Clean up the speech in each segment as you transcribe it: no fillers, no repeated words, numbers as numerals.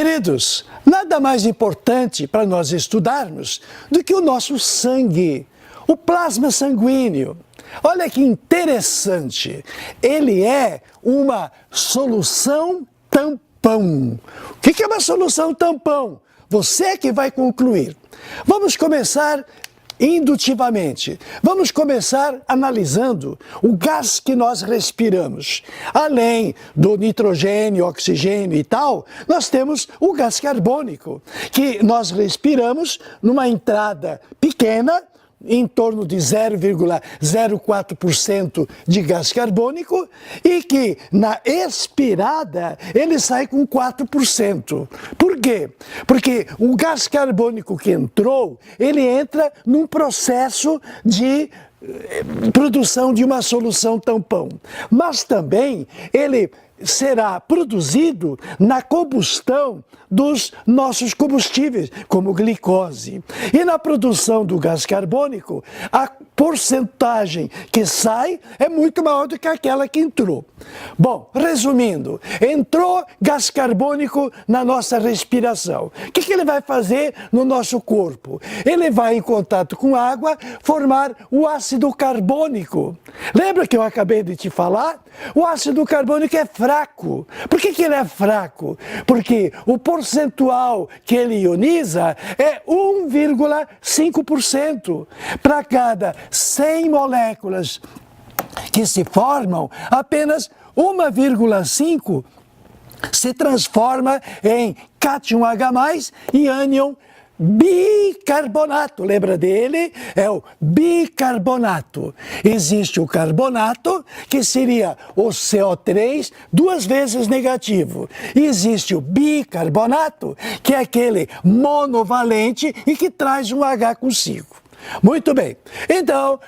Queridos, nada mais importante para nós estudarmos do que o nosso sangue, o plasma sanguíneo. Olha que interessante, ele é uma solução tampão. O que é uma solução tampão? Você que vai concluir. Vamos começar indutivamente. Vamos começar analisando o gás que nós respiramos. Além do nitrogênio, oxigênio e tal, nós temos o gás carbônico, que nós respiramos numa entrada pequena, em torno de 0,04% de gás carbônico, e que na expirada ele sai com 4%. Por quê? Porque o gás carbônico que entrou, ele entra num processo de produção de uma solução tampão, mas também ele será produzido na combustão dos nossos combustíveis, como glicose. E na produção do gás carbônico, a porcentagem que sai é muito maior do que aquela que entrou. Bom, resumindo, entrou gás carbônico na nossa respiração. O que ele vai fazer no nosso corpo? Ele vai, em contato com água, formar o ácido carbônico. Lembra que eu acabei de te falar? O ácido carbônico é fraco. Por que ele é fraco? Porque o percentual que ele ioniza é 1,5%. Para cada 100 moléculas que se formam, apenas 1,5 se transforma em cátion H+, e ânion bicarbonato. Lembra dele? É o bicarbonato. Existe o carbonato, que seria o CO3 duas vezes negativo. E existe o bicarbonato, que é aquele monovalente e que traz um H consigo. Muito bem. Então,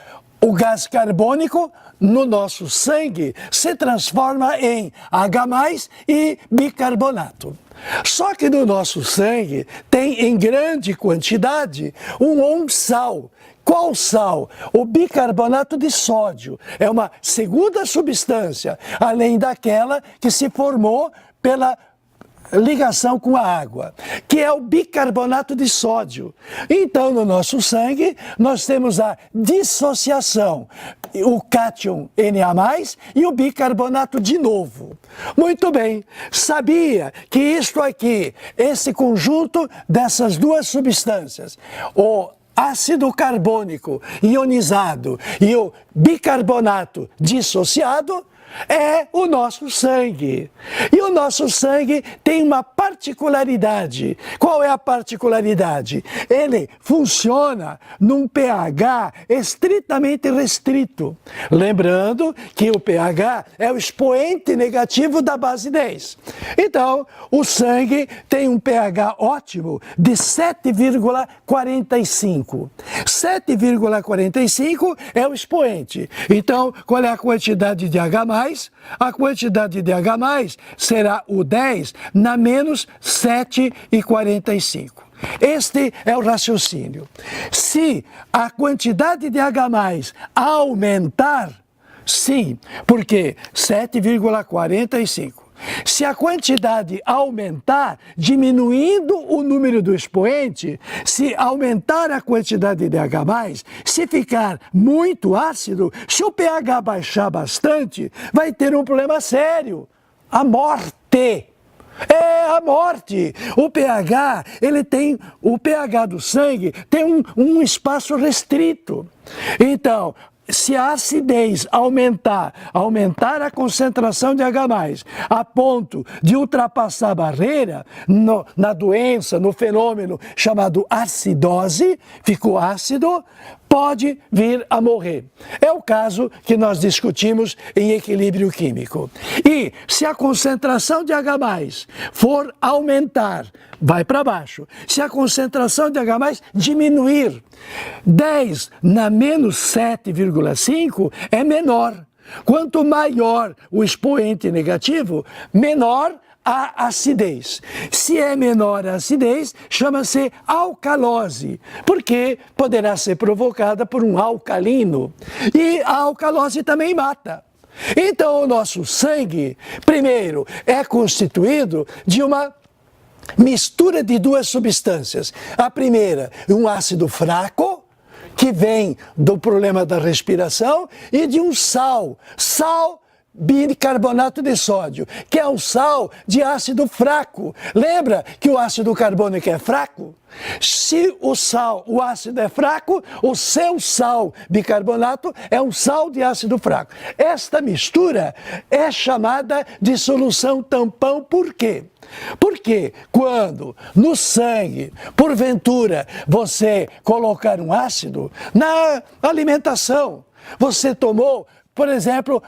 o gás carbônico no nosso sangue se transforma em H+ e bicarbonato. Só que no nosso sangue tem em grande quantidade um sal. Qual sal? O bicarbonato de sódio. É uma segunda substância, além daquela que se formou pela ligação com a água, que é o bicarbonato de sódio. Então, no nosso sangue, nós temos a dissociação, o cátion Na+, e o bicarbonato de novo. Muito bem, sabia que isto aqui, esse conjunto dessas duas substâncias, o ácido carbônico ionizado e o bicarbonato dissociado, é o nosso sangue. E o nosso sangue tem uma particularidade. Qual é a particularidade? Ele funciona num pH estritamente restrito. Lembrando que o pH é o expoente negativo da base 10. Então, o sangue tem um pH ótimo de 7,45. 7,45 é o expoente. Então, qual é a quantidade de H+? A quantidade de H+ será o 10 na menos 7,45. Este é o raciocínio. Se a quantidade de H+ aumentar, sim, porque 7,45. Se a quantidade aumentar, diminuindo o número do expoente, se aumentar a quantidade de H+, se ficar muito ácido, se o pH baixar bastante, vai ter um problema sério: a morte. É a morte. O pH, o pH do sangue tem um espaço restrito. Então, se a acidez aumentar a concentração de H+, a ponto de ultrapassar a barreira, na doença, no fenômeno chamado acidose, ficou ácido, pode vir a morrer. É o caso que nós discutimos em equilíbrio químico. E se a concentração de H+ for aumentar, vai para baixo. Se a concentração de H+ diminuir, 10 na menos 7,5 é menor. Quanto maior o expoente negativo, menor a acidez. Se é menor a acidez, chama-se alcalose, porque poderá ser provocada por um alcalino. E a alcalose também mata. Então, o nosso sangue, primeiro, é constituído de uma mistura de duas substâncias. A primeira, um ácido fraco, que vem do problema da respiração, e de um sal bicarbonato de sódio, que é um sal de ácido fraco. Lembra que o ácido carbônico é fraco? Se o ácido é fraco, o seu sal bicarbonato é um sal de ácido fraco. Esta mistura é chamada de solução tampão. Por quê? Porque quando no sangue, porventura, você colocar um ácido, na alimentação, você tomou, por exemplo,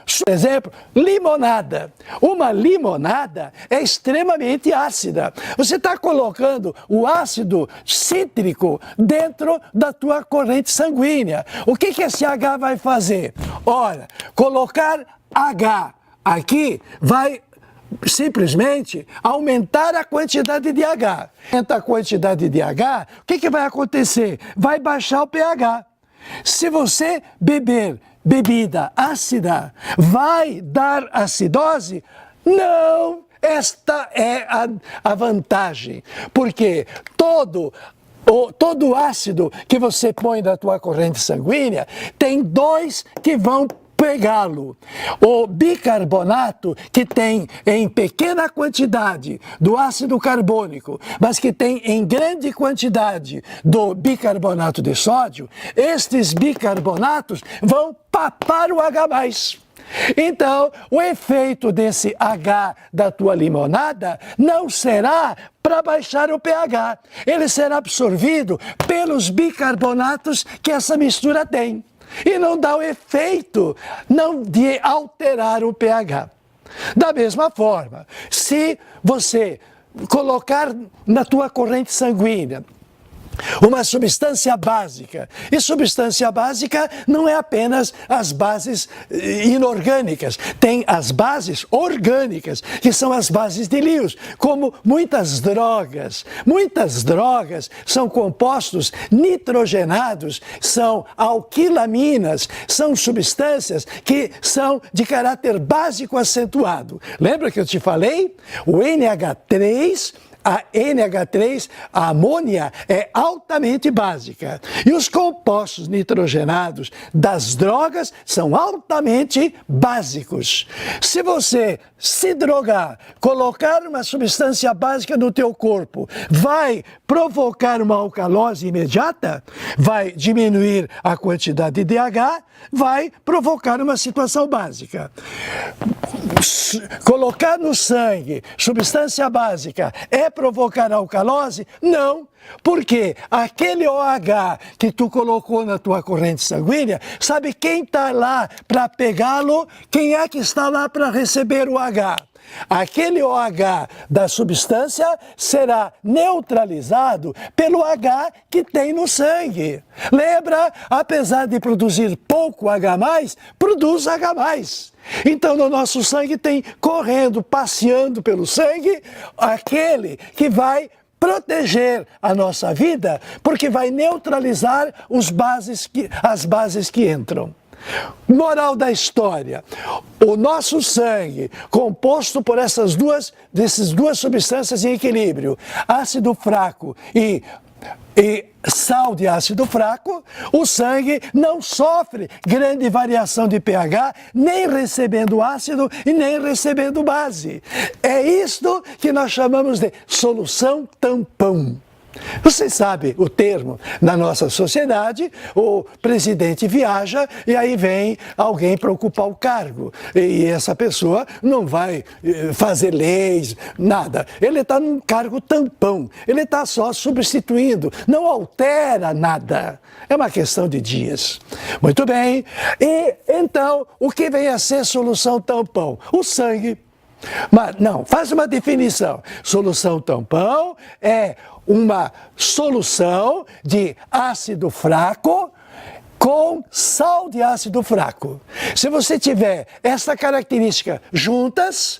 limonada. Uma limonada é extremamente ácida. Você está colocando o ácido cítrico dentro da tua corrente sanguínea. O que esse H vai fazer? Ora, colocar H aqui vai simplesmente aumentar a quantidade de H. Aumenta a quantidade de H, o que vai acontecer? Vai baixar o pH. Se você beber bebida ácida, vai dar acidose? Não! Esta é a vantagem, porque todo ácido que você põe na tua corrente sanguínea, tem dois que vão pegá-lo. O bicarbonato, que tem em pequena quantidade do ácido carbônico, mas que tem em grande quantidade do bicarbonato de sódio, estes bicarbonatos vão papar o H+. Então, o efeito desse H da tua limonada não será para baixar o pH. Ele será absorvido pelos bicarbonatos que essa mistura tem. E não dá o efeito de alterar o pH. Da mesma forma, se você colocar na tua corrente sanguínea uma substância básica, e substância básica não é apenas as bases inorgânicas, tem as bases orgânicas, que são as bases de Lewis, como muitas drogas. Muitas drogas são compostos nitrogenados, são alquilaminas, são substâncias que são de caráter básico acentuado. Lembra que eu te falei? O NH3, a NH3, a amônia, é altamente básica. E os compostos nitrogenados das drogas são altamente básicos. Se você se drogar, colocar uma substância básica no teu corpo, vai provocar uma alcalose imediata, vai diminuir a quantidade de H, vai provocar uma situação básica. Colocar no sangue substância básica é provocar alcalose? Não, porque aquele OH que tu colocou na tua corrente sanguínea, sabe quem está lá para pegá-lo? Quem é que está lá para receber o H? Aquele OH da substância será neutralizado pelo H que tem no sangue. Lembra? Apesar de produzir pouco H+, produz H+. Então, no nosso sangue tem correndo, passeando pelo sangue, aquele que vai proteger a nossa vida, porque vai neutralizar as bases que entram. Moral da história: o nosso sangue, composto por essas duas substâncias em equilíbrio, ácido fraco e sal de ácido fraco, o sangue não sofre grande variação de pH, nem recebendo ácido e nem recebendo base. É isto que nós chamamos de solução tampão. Você sabe o termo na nossa sociedade, o presidente viaja e aí vem alguém para ocupar o cargo. E essa pessoa não vai fazer leis, nada. Ele está num cargo tampão, ele está só substituindo, não altera nada. É uma questão de dias. Muito bem. E então, o que vem a ser solução tampão? O sangue. Mas não, faz uma definição. Solução tampão é uma solução de ácido fraco com sal de ácido fraco. Se você tiver essa característica juntas,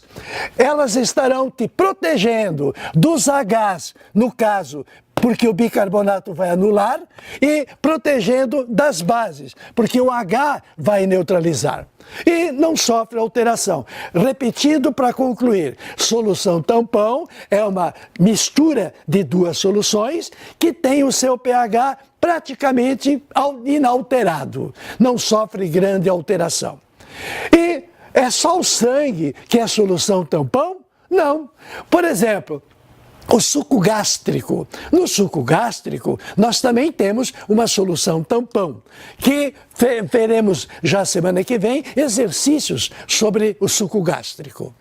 elas estarão te protegendo dos Hs, no caso, porque o bicarbonato vai anular, e protegendo das bases, porque o H vai neutralizar. E não sofre alteração. Repetindo para concluir, solução tampão é uma mistura de duas soluções que tem o seu pH praticamente inalterado, não sofre grande alteração. E é só o sangue que é solução tampão? Não. Por exemplo, o suco gástrico. No suco gástrico, nós também temos uma solução tampão, que veremos já semana que vem exercícios sobre o suco gástrico.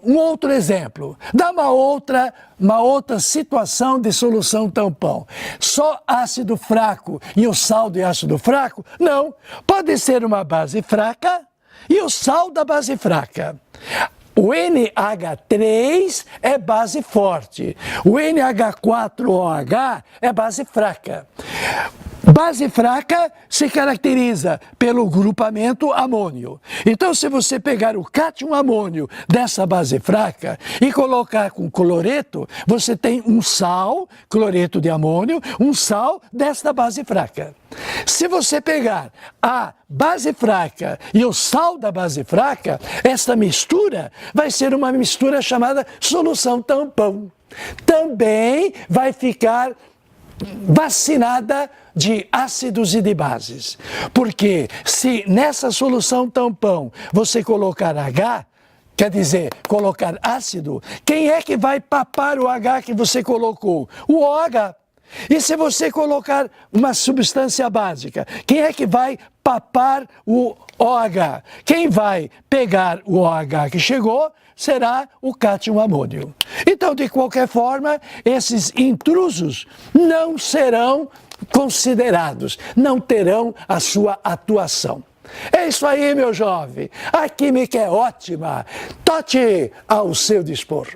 Um outro exemplo, dá uma outra situação de solução tampão. Só ácido fraco e o sal de ácido fraco? Não. Pode ser uma base fraca e o sal da base fraca. O NH3 é base forte, o NH4OH é base fraca. Base fraca se caracteriza pelo grupamento amônio. Então, se você pegar o cátion amônio dessa base fraca e colocar com cloreto, você tem um sal, cloreto de amônio, um sal desta base fraca. Se você pegar a base fraca e o sal da base fraca, essa mistura vai ser uma mistura chamada solução tampão. Também vai ficar vacinada de ácidos e de bases. Porque se nessa solução tampão você colocar H, quer dizer, colocar ácido, quem é que vai papar o H que você colocou? O OH. E se você colocar uma substância básica, quem é que vai papar o OH? Quem vai pegar o OH que chegou será o cátion amônio. Então, de qualquer forma, esses intrusos não serão considerados, não terão a sua atuação. É isso aí, meu jovem. A química é ótima. Tote ao seu dispor.